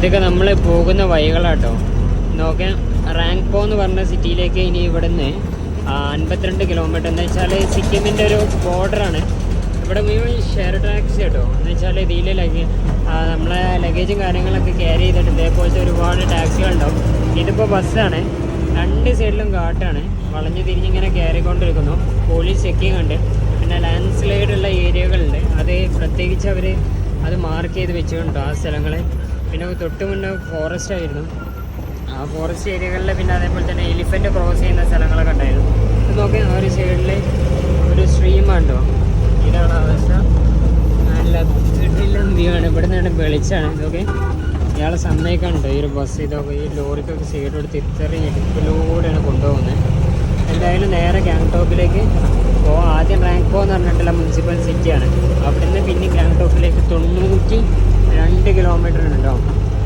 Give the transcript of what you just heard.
ഇതൊക്കെ നമ്മൾ പോകുന്ന വഴികളാട്ടോ. നോക്കാം, റാങ്പോ എന്ന് പറഞ്ഞ സിറ്റിയിലേക്ക് ഇനി ഇവിടുന്ന് 52 കിലോമീറ്റർ. എന്ന് വെച്ചാൽ സിക്കിമിൻ്റെ ഒരു ബോർഡറാണ്. ഇവിടെ മുഴുവൻ ഷെയർ ടാക്സി കേട്ടോ. എന്ന് വെച്ചാൽ ഇതിൽ നമ്മളെ ലഗേജും കാര്യങ്ങളൊക്കെ ക്യാരി ചെയ്തിട്ട് ഇതേപോലത്തെ ഒരുപാട് ടാക്സികളുണ്ടാവും. ഇതിപ്പോൾ ബസ്സാണ്. രണ്ട് സൈഡിലും കാട്ടാണ്, വളഞ്ഞു തിരിഞ്ഞിങ്ങനെ കയറിക്കൊണ്ടിരിക്കുന്നു. പോലീസ് ചെക്കിങ് ഉണ്ട്. പിന്നെ ലാൻഡ് സ്ലൈഡ് ഉള്ള ഏരിയകളുണ്ട്, അത് പ്രത്യേകിച്ച് അവർ അത് മാർക്ക് ചെയ്ത് വെച്ചിട്ടുണ്ടോ ആ സ്ഥലങ്ങൾ. പിന്നെ തൊട്ട് മുന്നേ ഫോറസ്റ്റ് ആയിരുന്നു. ആ ഫോറസ്റ്റ് ഏരിയകളിൽ പിന്നെ അതേപോലെ തന്നെ എലിഫൻറ്റ് ക്രോസ് ചെയ്യുന്ന സ്ഥലങ്ങളൊക്കെ ഉണ്ടായിരുന്നു. ഇത് നോക്കി ആ ഒരു സൈഡിൽ ഒരു സ്ട്രീമുണ്ടോ, ഇതാണ് അവസ്ഥ. നല്ല വീട്ടിലും വ്യൂ ആണ്. ഇവിടെ നിന്നാണ് വെളിച്ചാണ്. ഇതൊക്കെ ഇയാളെ സമ്മതിക്കാനുണ്ട് ഈ ഒരു ബസ്. ഇതൊക്കെ ഈ ലോറിക്കൊക്കെ സൈഡ് എടുത്ത് ഇത്രയും ഇടുപ്പിലൂടെയാണ് കൊണ്ടുപോകുന്നത്. എന്തായാലും നേരെ ഗാങ്ടോക്കിലേക്ക് പോകാം. ആദ്യം റാങ്പോ എന്ന് പറഞ്ഞിട്ടുള്ള മുനിസിപ്പൽ സിറ്റിയാണ്. അവിടെ നിന്ന് പിന്നെ ഗാങ്ടോക്കിലേക്ക് 92 കിലോമീറ്റർ ഉണ്ടോ.